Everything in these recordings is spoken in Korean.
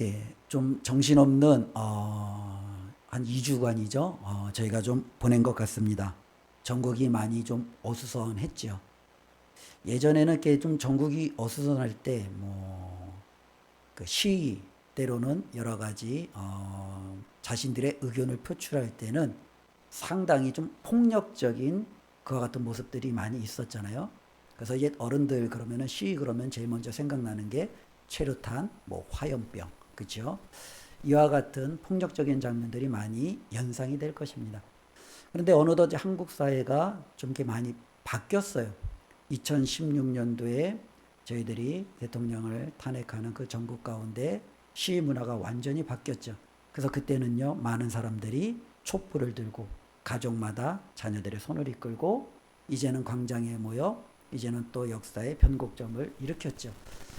예, 좀 정신없는 한 2주간이죠. 저희가 좀 보낸 것 같습니다. 전국이 많이 좀 어수선했죠. 예전에는 이렇게 좀 전국이 어수선할 때 그 시위 때로는 여러 가지 자신들의 의견을 표출할 때는 상당히 좀 폭력적인 그와 같은 모습들이 많이 있었잖아요. 그래서 옛 어른들 그러면은 시위 그러면 제일 먼저 생각나는 게 최루탄, 뭐 화염병, 그렇죠? 이와 같은 폭력적인 장면들이 많이 연상이 될 것입니다. 그런데 어느덧 이제 한국 사회가 좀 이렇게 많이 바뀌었어요. 2016년도에 저희들이 대통령을 탄핵하는 그 정부 가운데 시위 문화가 완전히 바뀌었죠. 그래서 그때는요, 많은 사람들이 촛불을 들고 가족마다 자녀들의 손을 이끌고 이제는 광장에 모여 이제는 또 역사의 변곡점을 일으켰죠.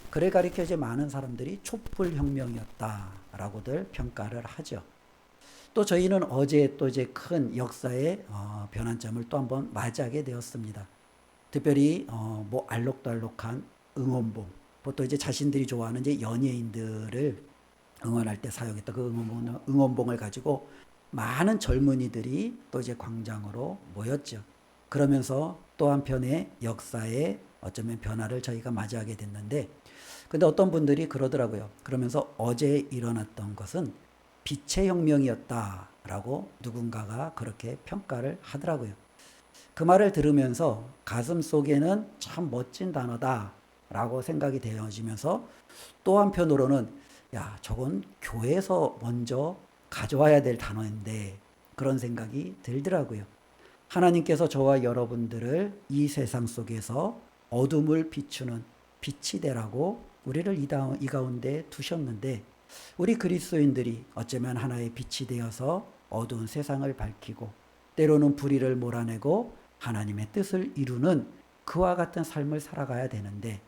그래 가리켜 이제 많은 사람들이 촛불 혁명이었다라고들 평가를 하죠. 또 저희는 어제 또 이제 큰 역사의 변환점을 또 한번 맞이하게 되었습니다. 특별히 뭐 알록달록한 응원봉, 보통 이제 자신들이 좋아하는 이제 연예인들을 응원할 때 사용했던 그 응원봉을 가지고 많은 젊은이들이 또 이제 광장으로 모였죠. 그러면서 또 한편의 역사의 어쩌면 변화를 저희가 맞이하게 됐는데, 근데 어떤 분들이 그러더라고요. 그러면서 어제 일어났던 것은 빛의 혁명이었다라고 누군가가 그렇게 평가를 하더라고요. 그 말을 들으면서 가슴 속에는 참 멋진 단어다라고 생각이 되어지면서 또 한편으로는 야, 저건 교회에서 먼저 가져와야 될 단어인데 그런 생각이 들더라고요. 하나님께서 저와 여러분들을 이 세상 속에서 어둠을 비추는 빛이 되라고 우리를 이 가운데 두셨는데 우리 그리스도인들이 어쩌면 하나의 빛이 되어서 어두운 세상을 밝히고 때로는 불의를 몰아내고 하나님의 뜻을 이루는 그와 같은 삶을 살아가야 되는데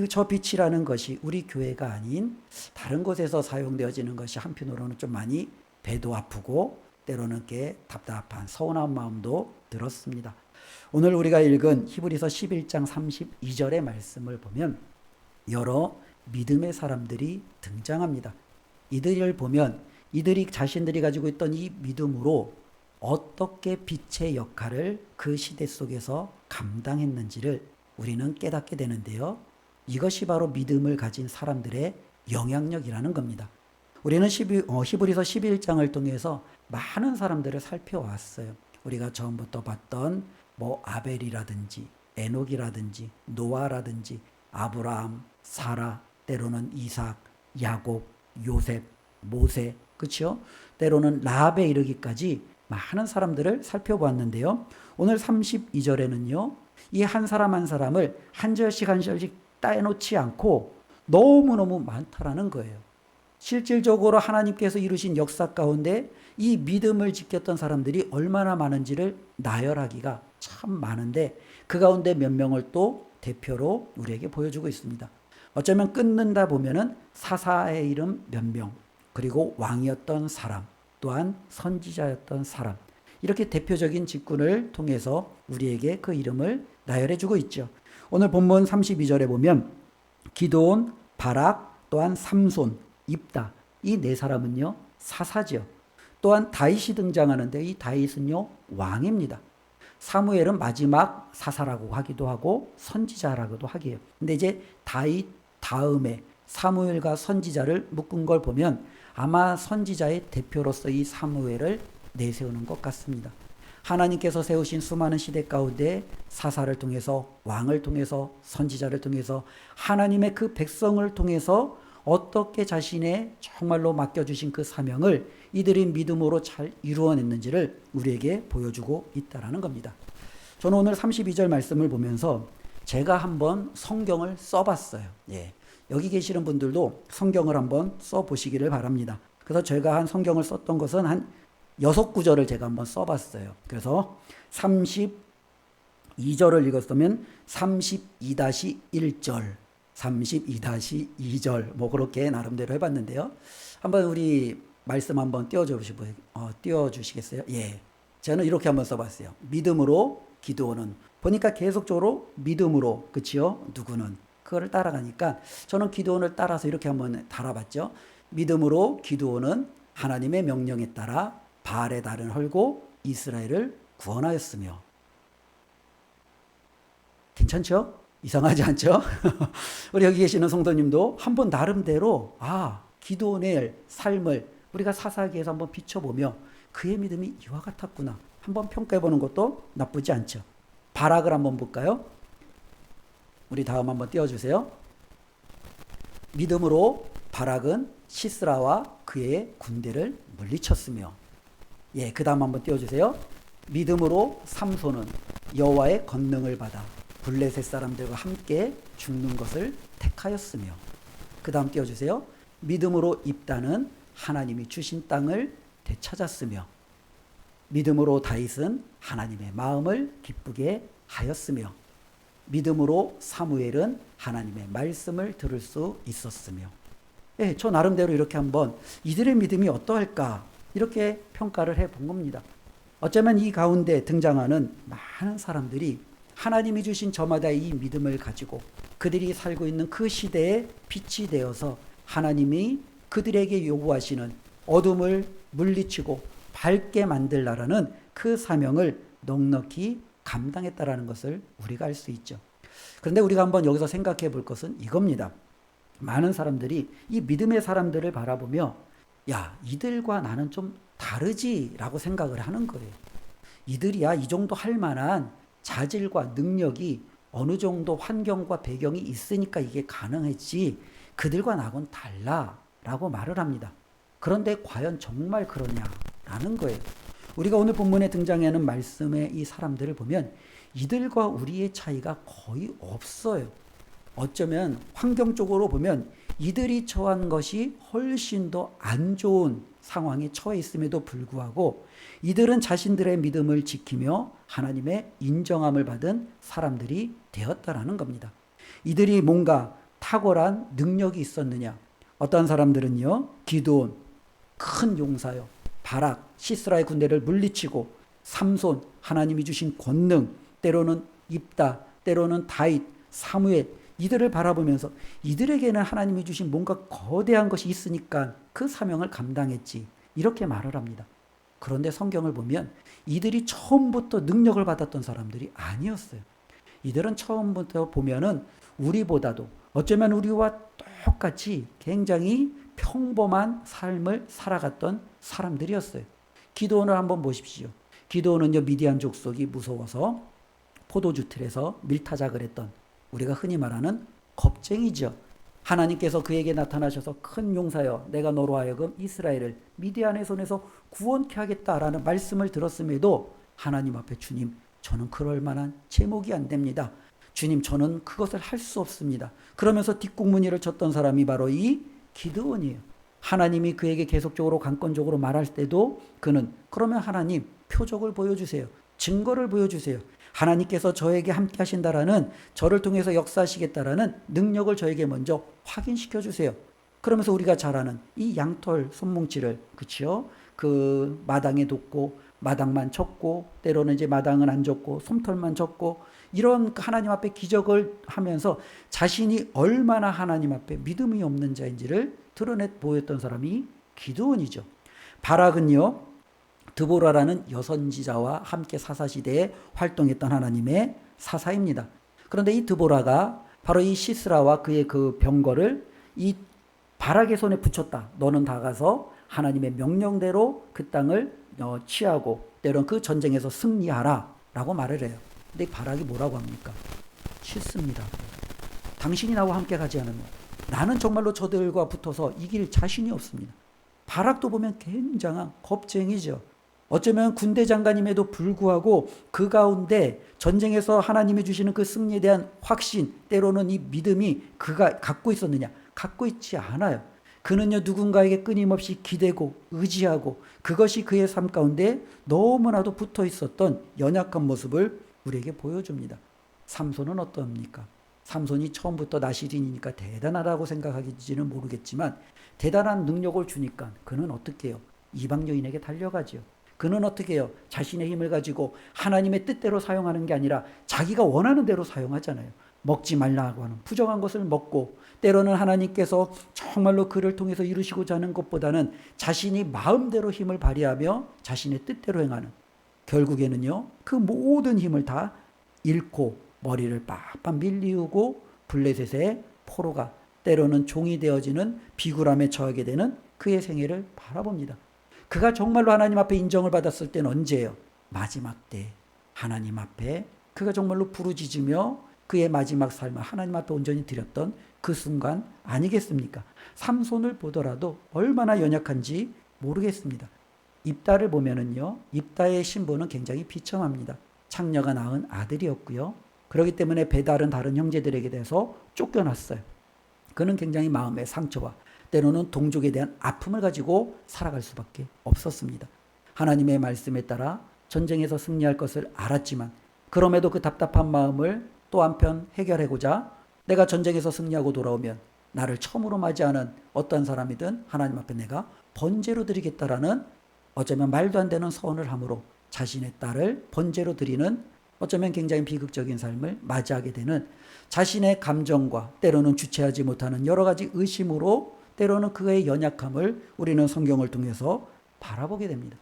저 빛이라는 것이 우리 교회가 아닌 다른 곳에서 사용되어지는 것이 한편으로는 좀 많이 배도 아프고 때로는 꽤 답답한 서운한 마음도 들었습니다. 오늘 우리가 읽은 히브리서 11장 32절의 말씀을 보면 여러 믿음의 사람들이 등장합니다. 이들을 보면 이들이 자신들이 가지고 있던 이 믿음으로 어떻게 빛의 역할을 그 시대 속에서 감당했는지를 우리는 깨닫게 되는데요. 이것이 바로 믿음을 가진 사람들의 영향력이라는 겁니다. 우리는 히브리서 11장을 통해서 많은 사람들을 살펴왔어요. 우리가 처음부터 봤던 뭐 아벨이라든지 에녹이라든지 노아라든지 아브라함, 사라, 때로는 이삭, 야곱, 요셉, 모세, 그렇죠? 때로는 라합에 이르기까지 많은 사람들을 살펴보았는데요. 오늘 32절에는요. 이 한 사람 한 사람을 한 절씩 한 절씩 따놓지 않고 너무너무 많다라는 거예요. 실질적으로 하나님께서 이루신 역사 가운데 이 믿음을 지켰던 사람들이 얼마나 많은지를 나열하기가 참 많은데 그 가운데 몇 명을 또 대표로 우리에게 보여주고 있습니다. 어쩌면 끊는다 보면은 사사의 이름 몇 명, 그리고 왕이었던 사람, 또한 선지자였던 사람, 이렇게 대표적인 직분을 통해서 우리에게 그 이름을 나열해주고 있죠. 오늘 본문 32절에 보면 기드온, 바락, 또한 삼손, 입다, 이 네 사람은요 사사죠. 또한 다윗이 등장하는데 이 다윗은요 왕입니다. 사무엘은 마지막 사사라고 하기도 하고 선지자라고도 하기에요. 근데 이제 다윗 다음에 사무엘과 선지자를 묶은 걸 보면 아마 선지자의 대표로서 이 사무엘을 내세우는 것 같습니다. 하나님께서 세우신 수많은 시대 가운데 사사를 통해서 왕을 통해서 선지자를 통해서 하나님의 그 백성을 통해서 어떻게 자신의 정말로 맡겨주신 그 사명을 이들이 믿음으로 잘 이루어냈는지를 우리에게 보여주고 있다는 겁니다. 저는 오늘 32절 말씀을 보면서 제가 한번 성경을 써봤어요. 예. 여기 계시는 분들도 성경을 한번 써보시기를 바랍니다. 그래서 제가 한 성경을 썼던 것은 한 6구절을 제가 한번 써봤어요. 그래서 32절을 읽었으면 32-1절, 32-2절 뭐 그렇게 나름대로 해봤는데요. 한번 우리 말씀 한번 띄워주시겠어요? 예, 저는 이렇게 한번 써봤어요. 믿음으로 기도는 보니까 계속적으로 믿음으로, 그치요? 누구는 그거를 따라가니까 저는 기도원을 따라서 이렇게 한번 달아봤죠. 믿음으로 기드온은 하나님의 명령에 따라 바알의 달을 헐고 이스라엘을 구원하였으며. 괜찮죠? 이상하지 않죠? 우리 여기 계시는 성도님도 한번 나름대로 기드온의 삶을 우리가 사사기에서 한번 비춰보며 그의 믿음이 이와 같았구나 한번 평가해보는 것도 나쁘지 않죠. 바락을 한번 볼까요? 우리 다음 한번 띄워주세요. 믿음으로 바락은 시스라와 그의 군대를 물리쳤으며. 그 다음 한번 띄워주세요. 믿음으로 삼손은 여호와의 권능을 받아 블레셋 사람들과 함께 죽는 것을 택하였으며. 그 다음 띄워주세요. 믿음으로 입다는 하나님이 주신 땅을 되찾았으며. 믿음으로 다윗은 하나님의 마음을 기쁘게 하였으며. 믿음으로 사무엘은 하나님의 말씀을 들을 수 있었으며. 저 나름대로 이렇게 한번 이들의 믿음이 어떠할까 이렇게 평가를 해본 겁니다. 어쩌면 이 가운데 등장하는 많은 사람들이 하나님이 주신 저마다의 이 믿음을 가지고 그들이 살고 있는 그 시대에 빛이 되어서 하나님이 그들에게 요구하시는 어둠을 물리치고 밝게 만들라라는 그 사명을 넉넉히 감당했다라는 것을 우리가 알 수 있죠. 그런데 우리가 한번 여기서 생각해 볼 것은 이겁니다. 많은 사람들이 이 믿음의 사람들을 바라보며 이들과 나는 좀 다르지라고 생각을 하는 거예요. 이들이야 이 정도 할 만한 자질과 능력이 어느 정도 환경과 배경이 있으니까 이게 가능했지 그들과 나하고는 달라라고 말을 합니다. 그런데 과연 정말 그러냐라는 거예요. 우리가 오늘 본문에 등장하는 말씀의 이 사람들을 보면 이들과 우리의 차이가 거의 없어요. 어쩌면 환경적으로 보면 이들이 처한 것이 훨씬 더 안 좋은 상황에 처해 있음에도 불구하고 이들은 자신들의 믿음을 지키며 하나님의 인정함을 받은 사람들이 되었다라는 겁니다. 이들이 뭔가 탁월한 능력이 있었느냐? 어떤 사람들은요, 기드온, 큰 용사요, 바락, 시스라의 군대를 물리치고 삼손, 하나님이 주신 권능, 때로는 입다, 때로는 다윗, 사무엘, 이들을 바라보면서 이들에게는 하나님이 주신 뭔가 거대한 것이 있으니까 그 사명을 감당했지 이렇게 말을 합니다. 그런데 성경을 보면 이들이 처음부터 능력을 받았던 사람들이 아니었어요. 이들은 처음부터 보면은 우리보다도 어쩌면 우리와 똑같이 굉장히 평범한 삶을 살아갔던 사람들이었어요. 기드온을 한번 보십시오. 기드온은요, 미디안 족속이 무서워서 포도주 틀에서 밀타작을 했던 우리가 흔히 말하는 겁쟁이죠. 하나님께서 그에게 나타나셔서 큰 용사여 내가 너로 하여금 이스라엘을 미디안의 손에서 구원케 하겠다라는 말씀을 들었음에도 하나님 앞에 주님 저는 그럴 만한 제목이 안 됩니다. 주님 저는 그것을 할 수 없습니다. 그러면서 뒷국무늬를 쳤던 사람이 바로 이 기드온이에요. 하나님이 그에게 계속적으로 강권적으로 말할 때도 그는 그러면 하나님 표적을 보여주세요. 증거를 보여주세요. 하나님께서 저에게 함께 하신다라는 저를 통해서 역사하시겠다라는 능력을 저에게 먼저 확인시켜 주세요. 그러면서 우리가 잘 아는 이 양털 손뭉치를 그치요? 그 마당에 뒀고 마당만 쳤고 때로는 이제 마당은 안 줬고 솜털만 쳤고 이런 하나님 앞에 기적을 하면서 자신이 얼마나 하나님 앞에 믿음이 없는 자인지를 드러내 보였던 사람이 기드온이죠. 바락은요, 드보라라는 여선지자와 함께 사사시대에 활동했던 하나님의 사사입니다. 그런데 이 드보라가 바로 이 시스라와 그의 그 병거를 이 바락의 손에 붙였다. 너는 다가서 하나님의 명령대로 그 땅을 취하고 때론 그 전쟁에서 승리하라 라고 말을 해요. 근데 바락이 뭐라고 합니까? 싫습니다. 당신이 나와 함께 가지 않으면 나는 정말로 저들과 붙어서 이길 자신이 없습니다. 바락도 보면 굉장한 겁쟁이죠. 어쩌면 군대 장관임에도 불구하고 그 가운데 전쟁에서 하나님이 주시는 그 승리에 대한 확신, 때로는 이 믿음이 그가 갖고 있었느냐? 갖고 있지 않아요. 그는요, 누군가에게 끊임없이 기대고 의지하고 그것이 그의 삶 가운데 너무나도 붙어 있었던 연약한 모습을 우리에게 보여줍니다. 삼손은 어떻습니까? 삼손이 처음부터 나시린이니까 대단하다고 생각하기지는 모르겠지만 대단한 능력을 주니까 그는 어떻게 해요? 이방 여인에게 달려가죠. 그는 어떻게 해요? 자신의 힘을 가지고 하나님의 뜻대로 사용하는 게 아니라 자기가 원하는 대로 사용하잖아요. 먹지 말라고 하는 부정한 것을 먹고, 때로는 하나님께서 정말로 그를 통해서 이루시고자 하는 것보다는 자신이 마음대로 힘을 발휘하며 자신의 뜻대로 행하는, 결국에는요 그 모든 힘을 다 잃고 머리를 빡빡 밀리우고 블레셋의 포로가, 때로는 종이 되어지는 비굴함에 처하게 되는 그의 생애를 바라봅니다. 그가 정말로 하나님 앞에 인정을 받았을 때는 언제예요? 마지막 때 하나님 앞에 그가 정말로 부르짖으며 그의 마지막 삶을 하나님 앞에 온전히 드렸던 그 순간 아니겠습니까? 삼손을 보더라도 얼마나 연약한지 모르겠습니다. 입다를 보면은요, 입다의 신분은 굉장히 비참합니다. 창녀가 낳은 아들이었고요. 그렇기 때문에 배달은 다른 형제들에게 대해서 쫓겨났어요. 그는 굉장히 마음의 상처와 때로는 동족에 대한 아픔을 가지고 살아갈 수밖에 없었습니다. 하나님의 말씀에 따라 전쟁에서 승리할 것을 알았지만 그럼에도 그 답답한 마음을 또 한편 해결하고자 내가 전쟁에서 승리하고 돌아오면 나를 처음으로 맞이하는 어떤 사람이든 하나님 앞에 내가 번제로 드리겠다라는, 어쩌면 말도 안 되는 서원을 함으로 자신의 딸을 번제로 드리는, 어쩌면 굉장히 비극적인 삶을 맞이하게 되는, 자신의 감정과 때로는 주체하지 못하는 여러 가지 의심으로 때로는 그의 연약함을 우리는 성경을 통해서 바라보게 됩니다.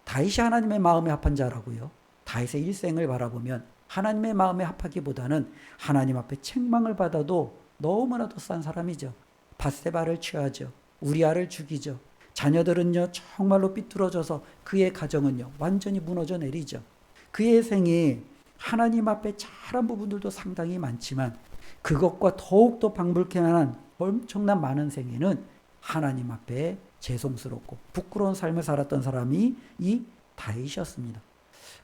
다윗이 하나님의 마음에 합한 자라고요. 다윗의 일생을 바라보면 하나님의 마음에 합하기보다는 하나님 앞에 책망을 받아도 너무나도 싼 사람이죠. 밧세바를 취하죠. 우리아를 죽이죠. 자녀들은요 정말로 삐뚤어져서 그의 가정은요 완전히 무너져 내리죠. 그의 생이 하나님 앞에 잘한 부분들도 상당히 많지만 그것과 더욱더 방불케 한 엄청난 많은 생애는 하나님 앞에 죄송스럽고 부끄러운 삶을 살았던 사람이 이 다윗이었습니다.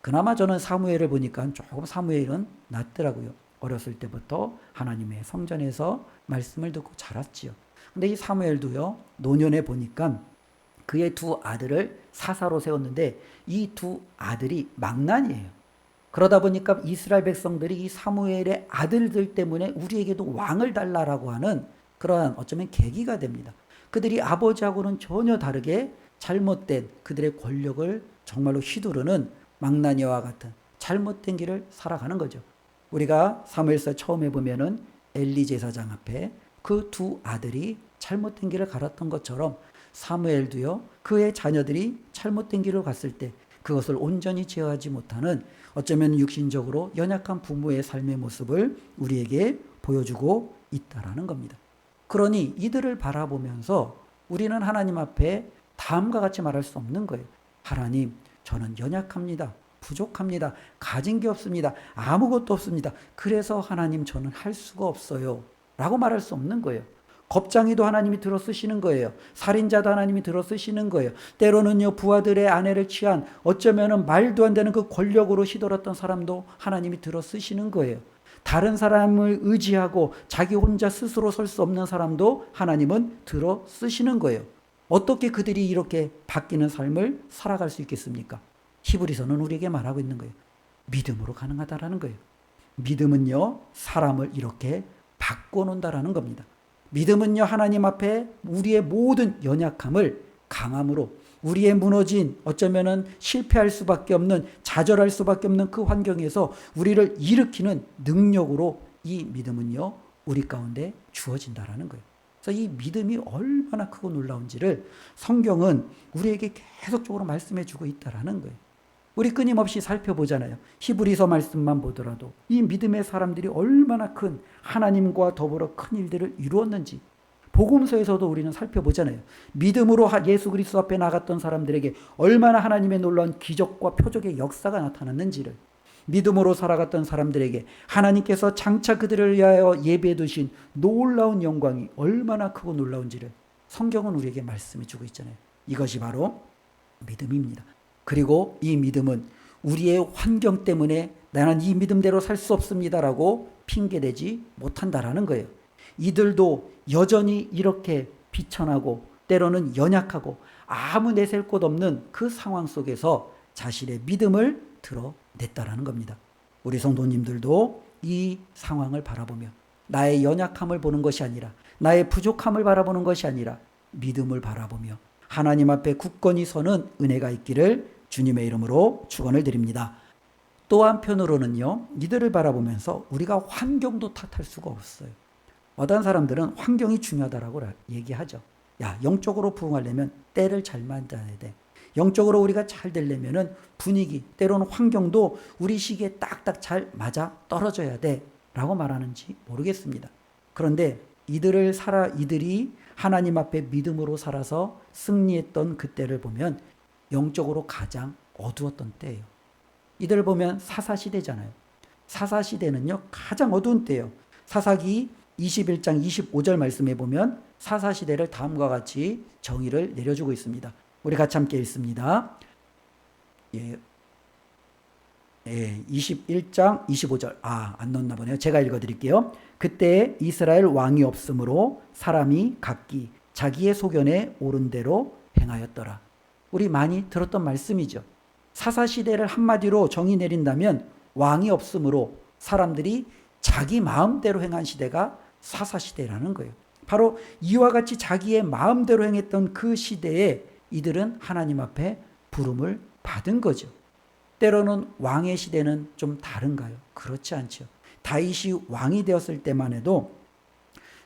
그나마 저는 사무엘을 보니까 조금 사무엘은 낫더라고요. 어렸을 때부터 하나님의 성전에서 말씀을 듣고 자랐지요. 근데 이 사무엘도요 노년에 보니까 그의 두 아들을 사사로 세웠는데 이 두 아들이 망난이에요. 그러다 보니까 이스라엘 백성들이 이 사무엘의 아들들 때문에 우리에게도 왕을 달라라고 하는 그러한 어쩌면 계기가 됩니다. 그들이 아버지하고는 전혀 다르게 잘못된 그들의 권력을 정말로 휘두르는 망나니와 같은 잘못된 길을 살아가는 거죠. 우리가 사무엘서 처음에 보면은 엘리 제사장 앞에 그 두 아들이 잘못된 길을 갈았던 것처럼 사무엘도요 그의 자녀들이 잘못된 길을 갔을 때 그것을 온전히 제어하지 못하는, 어쩌면 육신적으로 연약한 부모의 삶의 모습을 우리에게 보여주고 있다라는 겁니다. 그러니 이들을 바라보면서 우리는 하나님 앞에 다음과 같이 말할 수 없는 거예요. 하나님, 저는 연약합니다. 부족합니다. 가진 게 없습니다. 아무것도 없습니다. 그래서 하나님 저는 할 수가 없어요. 라고 말할 수 없는 거예요. 겁장이도 하나님이 들어 쓰시는 거예요. 살인자도 하나님이 들어 쓰시는 거예요. 때로는요 부하들의 아내를 취한, 어쩌면은 말도 안 되는 그 권력으로 휘둘렀던 사람도 하나님이 들어 쓰시는 거예요. 다른 사람을 의지하고 자기 혼자 스스로 설 수 없는 사람도 하나님은 들어 쓰시는 거예요. 어떻게 그들이 이렇게 바뀌는 삶을 살아갈 수 있겠습니까? 히브리서는 우리에게 말하고 있는 거예요. 믿음으로 가능하다라는 거예요. 믿음은요 사람을 이렇게 바꿔놓는다라는 겁니다. 믿음은요 하나님 앞에 우리의 모든 연약함을 강함으로, 우리의 무너진, 어쩌면은 실패할 수밖에 없는, 좌절할 수밖에 없는 그 환경에서 우리를 일으키는 능력으로 이 믿음은요 우리 가운데 주어진다라는 거예요. 그래서 이 믿음이 얼마나 크고 놀라운지를 성경은 우리에게 계속적으로 말씀해 주고 있다라는 거예요. 우리 끊임없이 살펴보잖아요. 히브리서 말씀만 보더라도 이 믿음의 사람들이 얼마나 큰 하나님과 더불어 큰 일들을 이루었는지 복음서에서도 우리는 살펴보잖아요. 믿음으로 예수 그리스도 앞에 나갔던 사람들에게 얼마나 하나님의 놀라운 기적과 표적의 역사가 나타났는지를, 믿음으로 살아갔던 사람들에게 하나님께서 장차 그들을 위하여 예배해 두신 놀라운 영광이 얼마나 크고 놀라운지를 성경은 우리에게 말씀해 주고 있잖아요. 이것이 바로 믿음입니다. 그리고 이 믿음은 우리의 환경 때문에 나는 이 믿음대로 살 수 없습니다라고 핑계대지 못한다라는 거예요. 이들도 여전히 이렇게 비천하고 때로는 연약하고 아무 내세울 곳 없는 그 상황 속에서 자신의 믿음을 드러냈다라는 겁니다. 우리 성도님들도 이 상황을 바라보며 나의 연약함을 보는 것이 아니라, 나의 부족함을 바라보는 것이 아니라 믿음을 바라보며 하나님 앞에 굳건히 서는 은혜가 있기를 주님의 이름으로 축원을 드립니다. 또 한편으로는요, 이들을 바라보면서 우리가 환경도 탓할 수가 없어요. 어떤 사람들은 환경이 중요하다라고 얘기하죠. 야, 영적으로 부흥하려면 때를 잘 만나야 돼. 영적으로 우리가 잘 되려면은 분위기, 때로는 환경도 우리 시기에 딱딱 잘 맞아 떨어져야 돼. 라고 말하는지 모르겠습니다. 그런데 이들이 하나님 앞에 믿음으로 살아서 승리했던 그때를 보면 영적으로 가장 어두웠던 때예요. 이들을 보면 사사시대잖아요. 사사시대는요, 가장 어두운 때예요. 사사기 21장 25절 말씀에 보면 사사시대를 다음과 같이 정의를 내려주고 있습니다. 우리 같이 함께 읽습니다. 21장 25절. 안 넣었나 보네요. 제가 읽어드릴게요. 그때 이스라엘 왕이 없으므로 사람이 각기 자기의 소견에 옳은 대로 행하였더라. 우리 많이 들었던 말씀이죠. 사사시대를 한마디로 정의 내린다면 왕이 없으므로 사람들이 자기 마음대로 행한 시대가 사사시대라는 거예요. 바로 이와 같이 자기의 마음대로 행했던 그 시대에 이들은 하나님 앞에 부름을 받은 거죠. 때로는 왕의 시대는 좀 다른가요? 그렇지 않죠. 다윗이 왕이 되었을 때만 해도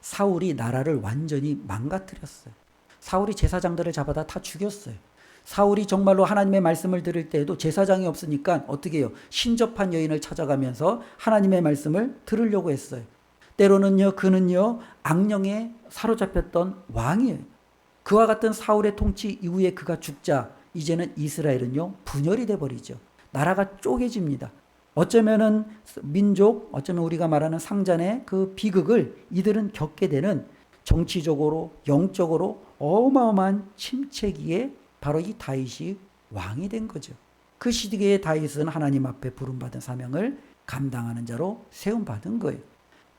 사울이 나라를 완전히 망가뜨렸어요. 사울이 제사장들을 잡아다 다 죽였어요. 사울이 정말로 하나님의 말씀을 들을 때에도 제사장이 없으니까 어떻게 해요? 신접한 여인을 찾아가면서 하나님의 말씀을 들으려고 했어요. 때로는요, 그는요, 악령에 사로잡혔던 왕이에요. 그와 같은 사울의 통치 이후에 그가 죽자 이제는 이스라엘은요, 분열이 돼버리죠. 나라가 쪼개집니다. 어쩌면 우리가 말하는 상잔의 그 비극을 이들은 겪게 되는 정치적으로, 영적으로 어마어마한 침체기에 바로 이 다윗이 왕이 된 거죠. 그 시기에 다윗은 하나님 앞에 부름받은 사명을 감당하는 자로 세움받은 거예요.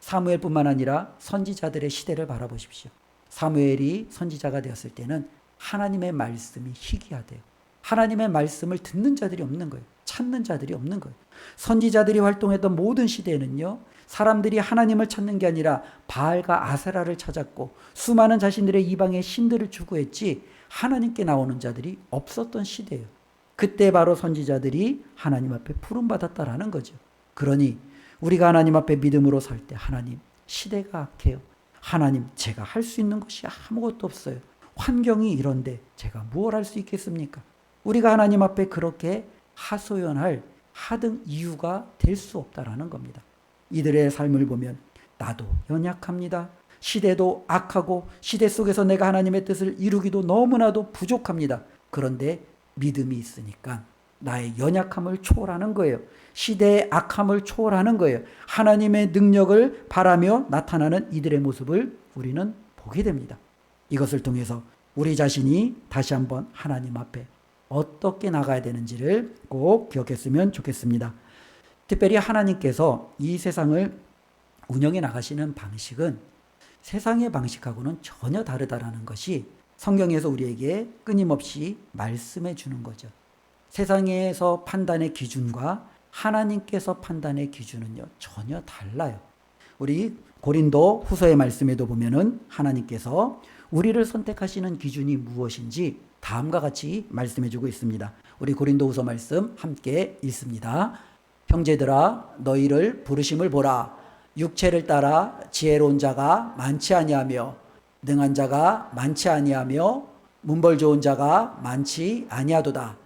사무엘뿐만 아니라 선지자들의 시대를 바라보십시오. 사무엘이 선지자가 되었을 때는 하나님의 말씀이 희귀하대요. 하나님의 말씀을 듣는 자들이 없는 거예요. 찾는 자들이 없는 거예요. 선지자들이 활동했던 모든 시대에는요, 사람들이 하나님을 찾는 게 아니라 바알과 아세라를 찾았고 수많은 자신들의 이방의 신들을 추구했지 하나님께 나오는 자들이 없었던 시대예요. 그때 바로 선지자들이 하나님 앞에 부름받았다라는 거죠. 그러니 우리가 하나님 앞에 믿음으로 살 때 하나님, 시대가 악해요. 하나님, 제가 할 수 있는 것이 아무것도 없어요. 환경이 이런데 제가 무엇 할 수 있겠습니까? 우리가 하나님 앞에 그렇게 하소연할 하등 이유가 될 수 없다라는 겁니다. 이들의 삶을 보면 나도 연약합니다. 시대도 악하고 시대 속에서 내가 하나님의 뜻을 이루기도 너무나도 부족합니다. 그런데 믿음이 있으니까 나의 연약함을 초월하는 거예요. 시대의 악함을 초월하는 거예요. 하나님의 능력을 바라며 나타나는 이들의 모습을 우리는 보게 됩니다. 이것을 통해서 우리 자신이 다시 한번 하나님 앞에 어떻게 나가야 되는지를 꼭 기억했으면 좋겠습니다. 특별히 하나님께서 이 세상을 운영해 나가시는 방식은 세상의 방식하고는 전혀 다르다라는 것이 성경에서 우리에게 끊임없이 말씀해 주는 거죠. 세상에서 판단의 기준과 하나님께서 판단의 기준은요, 전혀 달라요. 우리 고린도 후서의 말씀에도 보면은 하나님께서 우리를 선택하시는 기준이 무엇인지 다음과 같이 말씀해 주고 있습니다. 우리 고린도 후서 말씀 함께 읽습니다. 형제들아, 너희를 부르심을 보라. 육체를 따라 지혜로운 자가 많지 아니하며 능한 자가 많지 아니하며 문벌 좋은 자가 많지 아니하도다.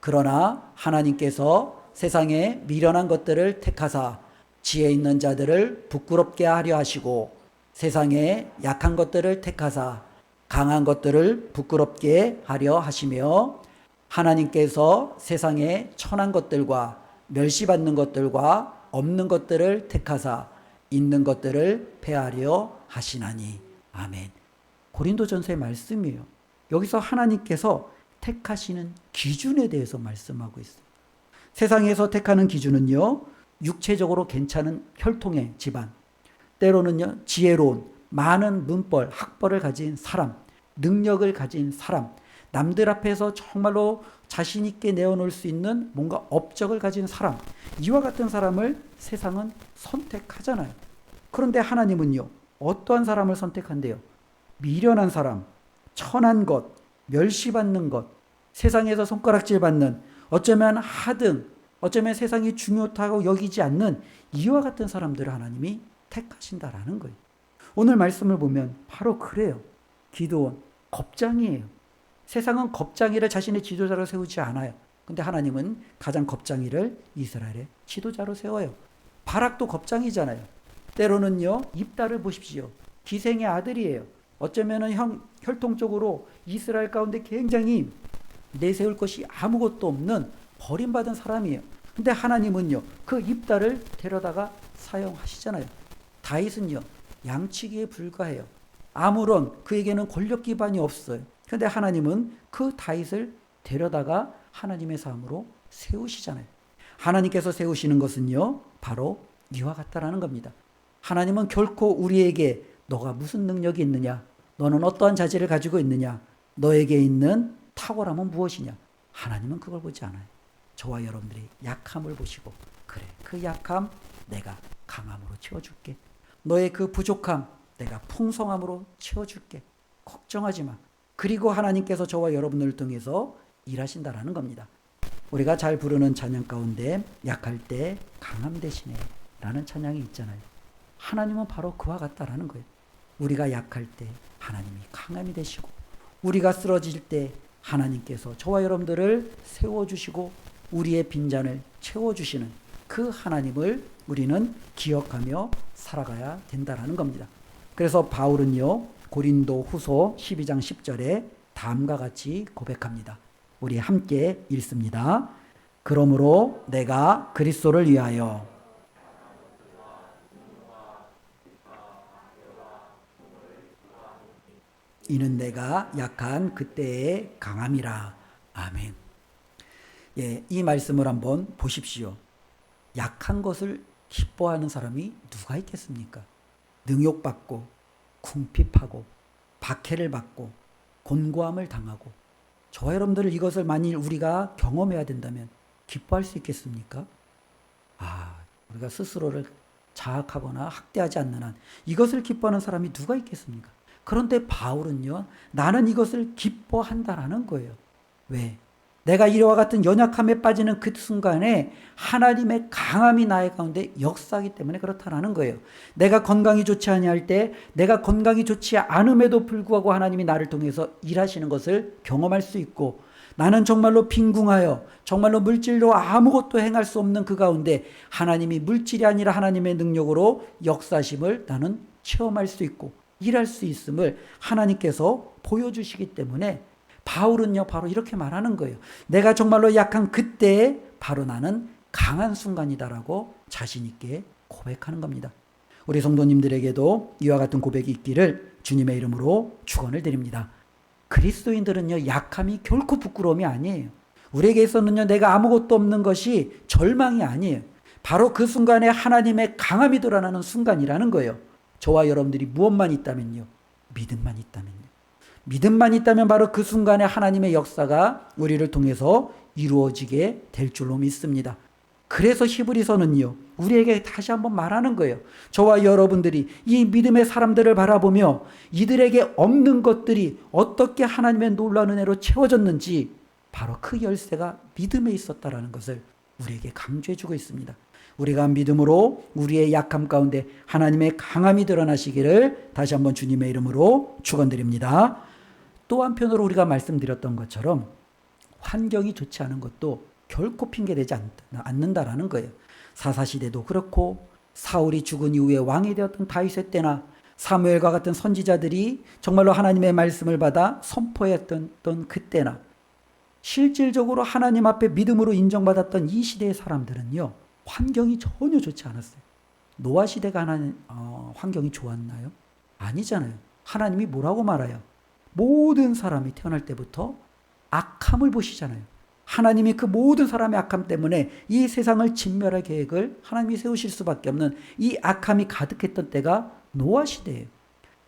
그러나 하나님께서 세상에 미련한 것들을 택하사 지혜 있는 자들을 부끄럽게 하려 하시고 세상에 약한 것들을 택하사 강한 것들을 부끄럽게 하려 하시며 하나님께서 세상에 천한 것들과 멸시받는 것들과 없는 것들을 택하사 있는 것들을 폐하려 하시나니. 아멘. 고린도전서의 말씀이에요. 여기서 하나님께서 택하시는 기준에 대해서 말씀하고 있어요. 세상에서 택하는 기준은요, 육체적으로 괜찮은 혈통의 집안, 때로는요, 지혜로운 많은 문벌, 학벌을 가진 사람, 능력을 가진 사람, 남들 앞에서 정말로 자신 있게 내어놓을 수 있는 뭔가 업적을 가진 사람, 이와 같은 사람을 세상은 선택하잖아요. 그런데 하나님은요, 어떠한 사람을 선택한대요? 미련한 사람, 천한 것, 멸시받는 것, 세상에서 손가락질 받는, 어쩌면 하등, 어쩌면 세상이 중요하다고 여기지 않는 이와 같은 사람들을 하나님이 택하신다라는 거예요. 오늘 말씀을 보면 바로 그래요. 기드온 겁장이에요. 세상은 겁장이를 자신의 지도자로 세우지 않아요. 근데 하나님은 가장 겁장이를 이스라엘의 지도자로 세워요. 바락도 겁장이잖아요. 때로는요, 입다를 보십시오. 기생의 아들이에요. 어쩌면은 혈통적으로 이스라엘 가운데 굉장히 내세울 것이 아무것도 없는 버림받은 사람이에요. 근데 하나님은요, 그 입다를 데려다가 사용하시잖아요. 다윗은요, 양치기에 불과해요. 아무런 그에게는 권력 기반이 없어요. 근데 하나님은 그 다윗을 데려다가 하나님의 사람으로 세우시잖아요. 하나님께서 세우시는 것은요, 바로 이와 같다라는 겁니다. 하나님은 결코 우리에게 너가 무슨 능력이 있느냐, 너는 어떠한 자질을 가지고 있느냐, 너에게 있는 탁월함은 무엇이냐, 하나님은 그걸 보지 않아요. 저와 여러분들이 약함을 보시고, 그래, 그 약함 내가 강함으로 채워줄게. 너의 그 부족함 내가 풍성함으로 채워줄게. 걱정하지 마. 그리고 하나님께서 저와 여러분을 통해서 일하신다라는 겁니다. 우리가 잘 부르는 찬양 가운데 약할 때 강함 대신에 라는 찬양이 있잖아요. 하나님은 바로 그와 같다라는 거예요. 우리가 약할 때 하나님이 강함이 되시고, 우리가 쓰러질 때 하나님께서 저와 여러분들을 세워주시고 우리의 빈잔을 채워주시는 그 하나님을 우리는 기억하며 살아가야 된다라는 겁니다. 그래서 바울은요, 고린도 후서 12장 10절에 다음과 같이 고백합니다. 우리 함께 읽습니다. 그러므로 내가 그리스도를 위하여 이는 내가 약한 그때의 강함이라. 아멘. 예, 이 말씀을 한번 보십시오. 약한 것을 기뻐하는 사람이 누가 있겠습니까? 능욕받고 궁핍하고 박해를 받고 곤고함을 당하고, 저와 여러분들 이것을 만일 우리가 경험해야 된다면 기뻐할 수 있겠습니까? 우리가 스스로를 자학하거나 학대하지 않는 한 이것을 기뻐하는 사람이 누가 있겠습니까? 그런데 바울은요, 나는 이것을 기뻐한다라는 거예요. 왜? 내가 이와 같은 연약함에 빠지는 그 순간에 하나님의 강함이 나의 가운데 역사하기 때문에 그렇다라는 거예요. 내가 건강이 좋지 아니할 때, 내가 건강이 좋지 않음에도 불구하고 하나님이 나를 통해서 일하시는 것을 경험할 수 있고, 나는 정말로 빈궁하여 정말로 물질로 아무것도 행할 수 없는 그 가운데 하나님이 물질이 아니라 하나님의 능력으로 역사심을 나는 체험할 수 있고 일할 수 있음을 하나님께서 보여주시기 때문에 바울은요, 바로 이렇게 말하는 거예요. 내가 정말로 약한 그때에 바로 나는 강한 순간이다라고 자신 있게 고백하는 겁니다. 우리 성도님들에게도 이와 같은 고백이 있기를 주님의 이름으로 축원을 드립니다. 그리스도인들은요, 약함이 결코 부끄러움이 아니에요. 우리에게서는요, 내가 아무것도 없는 것이 절망이 아니에요. 바로 그 순간에 하나님의 강함이 드러나는 순간이라는 거예요. 저와 여러분들이 무엇만 있다면요, 믿음만 있다면요. 믿음만 있다면 바로 그 순간에 하나님의 역사가 우리를 통해서 이루어지게 될 줄로 믿습니다. 그래서 히브리서는요, 우리에게 다시 한번 말하는 거예요. 저와 여러분들이 이 믿음의 사람들을 바라보며 이들에게 없는 것들이 어떻게 하나님의 놀라운 은혜로 채워졌는지 바로 그 열쇠가 믿음에 있었다라는 것을 우리에게 강조해주고 있습니다. 우리가 믿음으로 우리의 약함 가운데 하나님의 강함이 드러나시기를 다시 한번 주님의 이름으로 축원드립니다. 또 한편으로 우리가 말씀드렸던 것처럼 환경이 좋지 않은 것도 결코 핑계되지 않는다라는 거예요. 사사시대도 그렇고 사울이 죽은 이후에 왕이 되었던 다윗의 때나 사무엘과 같은 선지자들이 정말로 하나님의 말씀을 받아 선포했던 그때나 실질적으로 하나님 앞에 믿음으로 인정받았던 이 시대의 사람들은요, 환경이 전혀 좋지 않았어요. 노아 시대가 환경이 좋았나요? 아니잖아요. 하나님이 뭐라고 말해요? 모든 사람이 태어날 때부터 악함을 보시잖아요. 하나님이 그 모든 사람의 악함 때문에 이 세상을 진멸할 계획을 하나님이 세우실 수밖에 없는 이 악함이 가득했던 때가 노아 시대예요.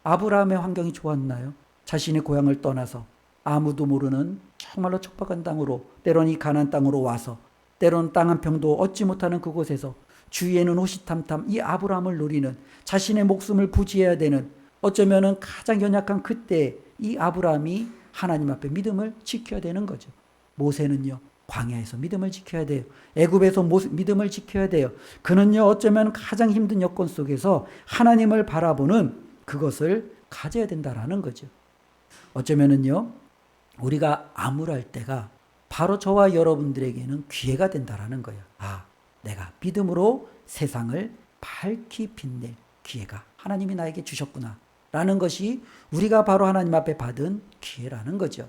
아브라함의 환경이 좋았나요? 자신의 고향을 떠나서 아무도 모르는 정말로 척박한 땅으로, 때론 이 가나안 땅으로 와서 때론 땅 한 평도 얻지 못하는 그곳에서 주위에는 호시탐탐 이 아브라함을 노리는, 자신의 목숨을 부지해야 되는, 어쩌면은 가장 연약한 그때 이 아브라함이 하나님 앞에 믿음을 지켜야 되는 거죠. 모세는요, 광야에서 믿음을 지켜야 돼요. 애굽에서 믿음을 지켜야 돼요. 그는요, 어쩌면 가장 힘든 여건 속에서 하나님을 바라보는 그것을 가져야 된다라는 거죠. 어쩌면은요, 우리가 암울할 때가 바로 저와 여러분들에게는 기회가 된다라는 거예요. 아, 내가 믿음으로 세상을 밝히 빛낼 기회가 하나님이 나에게 주셨구나 라는 것이 우리가 바로 하나님 앞에 받은 기회라는 거죠.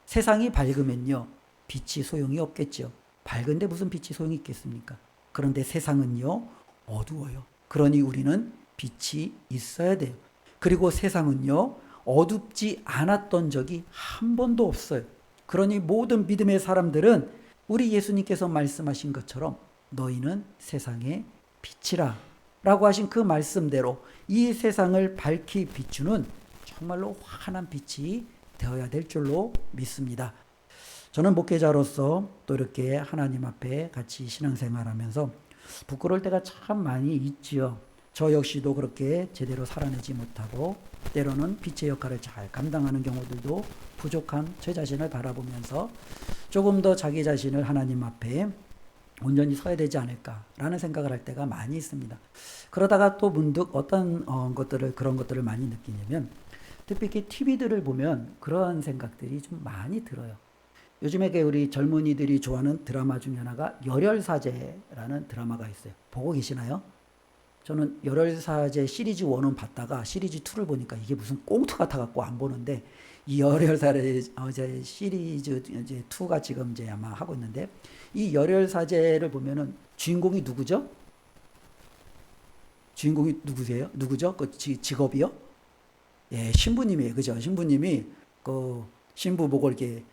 세상이 밝으면요, 빛이 소용이 없겠죠. 밝은데 무슨 빛이 소용이 있겠습니까? 그런데 세상은요, 어두워요. 그러니 우리는 빛이 있어야 돼요. 그리고 세상은요, 어둡지 않았던 적이 한 번도 없어요. 그러니 모든 믿음의 사람들은 우리 예수님께서 말씀하신 것처럼 너희는 세상의 빛이라 라고 하신 그 말씀대로 이 세상을 밝히 비추는 정말로 환한 빛이 되어야 될 줄로 믿습니다. 저는 목회자로서 또 이렇게 하나님 앞에 같이 신앙생활하면서 부끄러울 때가 참 많이 있지요. 저 역시도 그렇게 제대로 살아내지 못하고 때로는 빛의 역할을 잘 감당하는 경우들도 부족한 제 자신을 바라보면서 조금 더 자기 자신을 하나님 앞에 온전히 서야 되지 않을까라는 생각을 할 때가 많이 있습니다. 그러다가 또 문득 어떤 그런 것들을 많이 느끼냐면 특히 TV들을 보면 그런 생각들이 좀 많이 들어요. 요즘에 우리 젊은이들이 좋아하는 드라마 중에 하나가 열혈사제라는 드라마가 있어요. 보고 계시나요? 저는 열혈사제 시리즈 1은 봤다가 시리즈 2를 보니까 이게 무슨 꽁트 같아갖고 안 보는데 이 열혈사제 시리즈 이제 2가 지금 이제 아마 하고 있는데 이 열혈사제를 보면은 주인공이 누구죠? 주인공이 누구세요? 누구죠? 그 직업이요? 예, 신부님이에요. 그죠? 신부님이 그 신부복을 이렇게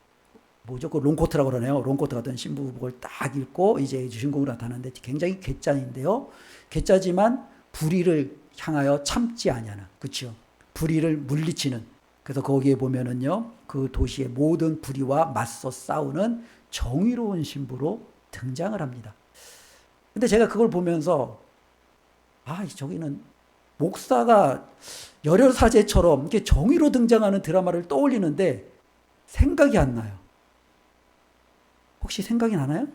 뭐죠? 그 롱코트라고 그러네요. 롱코트 같은 신부복을 딱 입고 이제 주인공으로 나타나는데 굉장히 괴짜인데요. 괴짜지만 불의를 향하여 참지 아니하는, 그렇죠? 불의를 물리치는. 그래서 거기에 보면은요, 그 도시의 모든 불의와 맞서 싸우는 정의로운 신부로 등장을 합니다. 근데 제가 그걸 보면서 저기는 목사가 열혈사제처럼 이렇게 정의로 등장하는 드라마를 떠올리는데 생각이 안 나요. 혹시 생각이 나나요?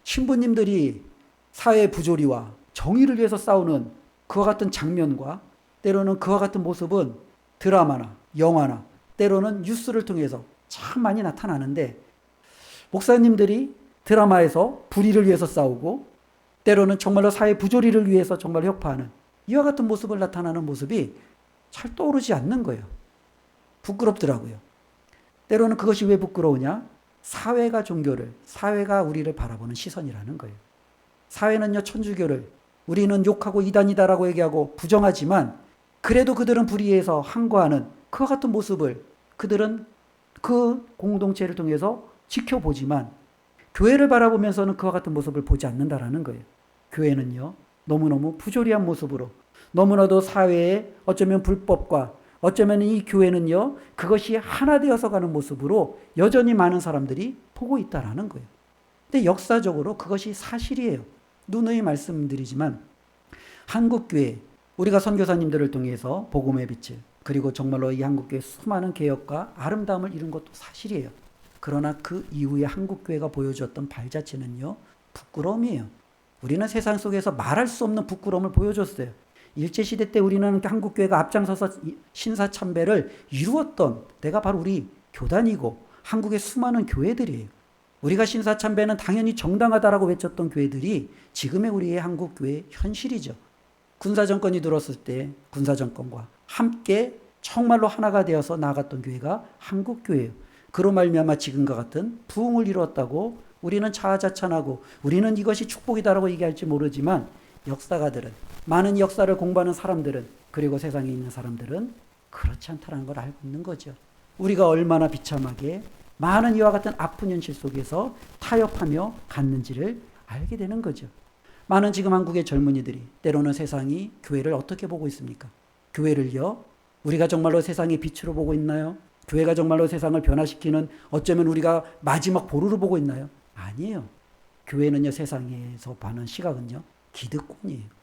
신부님들이 사회 부조리와 정의를 위해서 싸우는 그와 같은 장면과 때로는 그와 같은 모습은 드라마나 영화나 때로는 뉴스를 통해서 참 많이 나타나는데 목사님들이 드라마에서 불의를 위해서 싸우고 때로는 정말로 사회 부조리를 위해서 정말 협파하는 이와 같은 모습을 나타나는 모습이 잘 떠오르지 않는 거예요. 부끄럽더라고요. 때로는 그것이 왜 부끄러우냐? 사회가 우리를 바라보는 시선이라는 거예요. 사회는요, 천주교를 우리는 욕하고 이단이다라고 얘기하고 부정하지만 그래도 그들은 불의해서 항거하는 그와 같은 모습을 그들은 그 공동체를 통해서 지켜보지만 교회를 바라보면서는 그와 같은 모습을 보지 않는다라는 거예요. 교회는요, 너무너무 부조리한 모습으로 너무나도 사회의 어쩌면 불법과 어쩌면 이 교회는요, 그것이 하나 되어서 가는 모습으로 여전히 많은 사람들이 보고 있다라는 거예요. 근데 역사적으로 그것이 사실이에요. 누누이 말씀드리지만 한국교회, 우리가 선교사님들을 통해서 복음의 빛을, 그리고 정말로 이 한국교회 수많은 개혁과 아름다움을 이룬 것도 사실이에요. 그러나 그 이후에 한국교회가 보여줬던 발자취는요, 부끄러움이에요. 우리는 세상 속에서 말할 수 없는 부끄러움을 보여줬어요. 일제시대 때 우리는 한국교회가 앞장서서 신사참배를 이루었던 데가 바로 우리 교단이고 한국의 수많은 교회들이에요. 우리가 신사참배는 당연히 정당하다라고 외쳤던 교회들이 지금의 우리의 한국교회의 현실이죠. 군사정권이 들었을 때 군사정권과 함께 정말로 하나가 되어서 나아갔던 교회가 한국교회예요. 그로 말미암아 지금과 같은 부흥을 이루었다고 우리는 자아자찬하고 우리는 이것이 축복이다라고 얘기할지 모르지만 역사가들은, 많은 역사를 공부하는 사람들은, 그리고 세상에 있는 사람들은 그렇지 않다는 걸 알고 있는 거죠. 우리가 얼마나 비참하게 많은 이와 같은 아픈 현실 속에서 타협하며 갔는지를 알게 되는 거죠. 많은 지금 한국의 젊은이들이 때로는 세상이 교회를 어떻게 보고 있습니까? 교회를요, 우리가 정말로 세상의 빛으로 보고 있나요? 교회가 정말로 세상을 변화시키는 어쩌면 우리가 마지막 보루로 보고 있나요? 아니에요. 교회는요, 세상에서 보는 시각은요, 기득권이에요.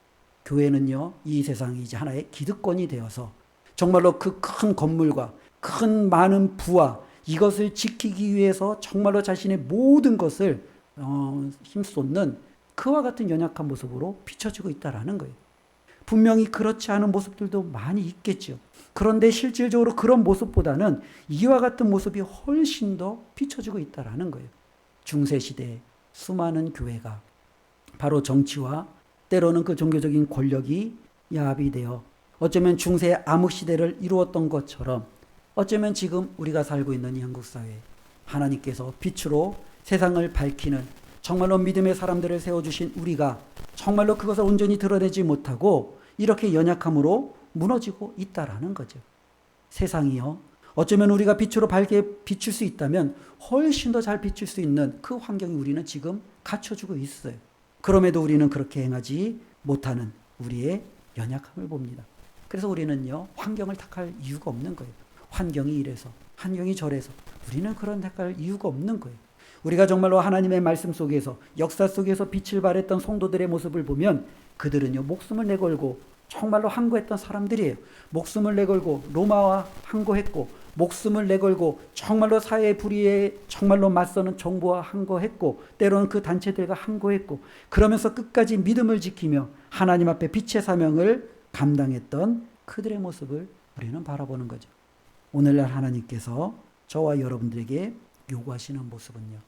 교회는요, 이 세상이 이제 하나의 기득권이 되어서 정말로 그 큰 건물과 큰 많은 부와 이것을 지키기 위해서 정말로 자신의 모든 것을 힘쏟는 그와 같은 연약한 모습으로 비춰지고 있다라는 거예요. 분명히 그렇지 않은 모습들도 많이 있겠죠. 그런데 실질적으로 그런 모습보다는 이와 같은 모습이 훨씬 더 비춰지고 있다라는 거예요. 중세시대에 수많은 교회가 바로 정치와 때로는 그 종교적인 권력이 야합이 되어 어쩌면 중세의 암흑시대를 이루었던 것처럼 어쩌면 지금 우리가 살고 있는 이 한국사회에 하나님께서 빛으로 세상을 밝히는 정말로 믿음의 사람들을 세워주신 우리가 정말로 그것을 온전히 드러내지 못하고 이렇게 연약함으로 무너지고 있다라는 거죠. 세상이요. 어쩌면 우리가 빛으로 밝게 비출 수 있다면 훨씬 더 잘 비출 수 있는 그 환경이 우리는 지금 갖춰주고 있어요. 그럼에도 우리는 그렇게 행하지 못하는 우리의 연약함을 봅니다. 그래서 우리는요, 환경을 탓할 이유가 없는 거예요. 환경이 이래서, 환경이 저래서 우리는 그런 탓할 이유가 없는 거예요. 우리가 정말로 하나님의 말씀 속에서 역사 속에서 빛을 발했던 성도들의 모습을 보면 그들은요, 목숨을 내걸고 정말로 항거했던 사람들이에요. 목숨을 내걸고 로마와 항거했고 목숨을 내걸고 정말로 사회 불의에 정말로 맞서는 정부와 항거했고 때로는 그 단체들과 항거했고 그러면서 끝까지 믿음을 지키며 하나님 앞에 빛의 사명을 감당했던 그들의 모습을 우리는 바라보는 거죠. 오늘날 하나님께서 저와 여러분들에게 요구하시는 모습은요,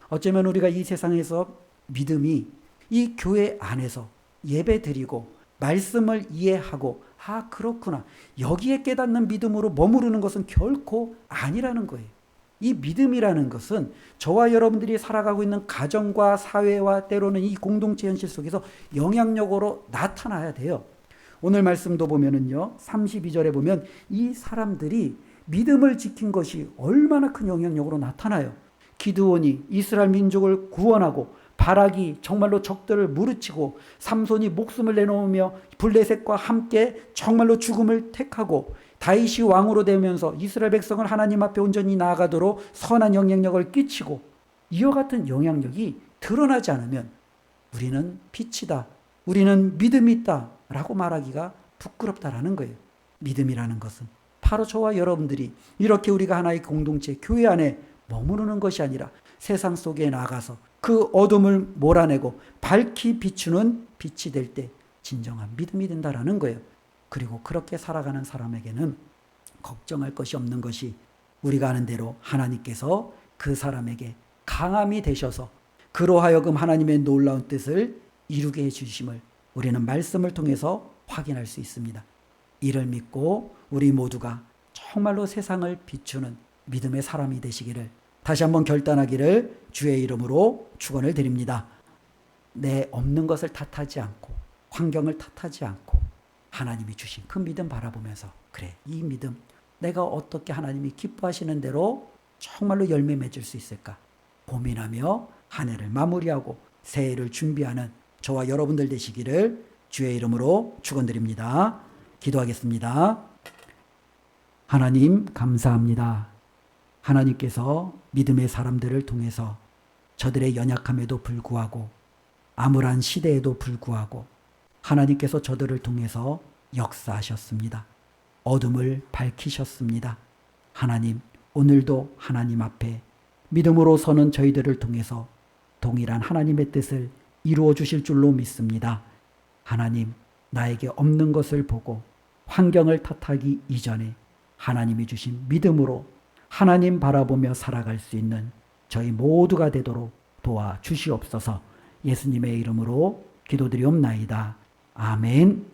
어쩌면 우리가 이 세상에서 믿음이 이 교회 안에서 예배 드리고 말씀을 이해하고 그렇구나, 여기에 깨닫는 믿음으로 머무르는 것은 결코 아니라는 거예요. 이 믿음이라는 것은 저와 여러분들이 살아가고 있는 가정과 사회와 때로는 이 공동체 현실 속에서 영향력으로 나타나야 돼요. 오늘 말씀도 보면은요, 32절에 보면 이 사람들이 믿음을 지킨 것이 얼마나 큰 영향력으로 나타나요. 기드온이 이스라엘 민족을 구원하고 바락이 정말로 적들을 무르치고 삼손이 목숨을 내놓으며 블레셋과 함께 정말로 죽음을 택하고 다윗이 왕으로 되면서 이스라엘 백성을 하나님 앞에 온전히 나아가도록 선한 영향력을 끼치고 이와 같은 영향력이 드러나지 않으면 우리는 빛이다, 우리는 믿음이 있다 라고 말하기가 부끄럽다라는 거예요. 믿음이라는 것은 바로 저와 여러분들이 이렇게 우리가 하나의 공동체 교회 안에 머무르는 것이 아니라 세상 속에 나가서 그 어둠을 몰아내고 밝히 비추는 빛이 될 때 진정한 믿음이 된다라는 거예요. 그리고 그렇게 살아가는 사람에게는 걱정할 것이 없는 것이 우리가 아는 대로 하나님께서 그 사람에게 강함이 되셔서 그로 하여금 하나님의 놀라운 뜻을 이루게 해주심을 우리는 말씀을 통해서 확인할 수 있습니다. 이를 믿고 우리 모두가 정말로 세상을 비추는 믿음의 사람이 되시기를 다시 한번 결단하기를 주의 이름으로 축원을 드립니다. 내 없는 것을 탓하지 않고 환경을 탓하지 않고 하나님이 주신 그 믿음 바라보면서 그래, 이 믿음 내가 어떻게 하나님이 기뻐하시는 대로 정말로 열매 맺을 수 있을까 고민하며 한 해를 마무리하고 새해를 준비하는 저와 여러분들 되시기를 주의 이름으로 축원드립니다. 기도하겠습니다. 하나님 감사합니다. 하나님께서 믿음의 사람들을 통해서 저들의 연약함에도 불구하고 암울한 시대에도 불구하고 하나님께서 저들을 통해서 역사하셨습니다. 어둠을 밝히셨습니다. 하나님, 오늘도 하나님 앞에 믿음으로 서는 저희들을 통해서 동일한 하나님의 뜻을 이루어 주실 줄로 믿습니다. 하나님, 나에게 없는 것을 보고 환경을 탓하기 이전에 하나님이 주신 믿음으로 하나님 바라보며 살아갈 수 있는 저희 모두가 되도록 도와주시옵소서. 예수님의 이름으로 기도드리옵나이다. 아멘.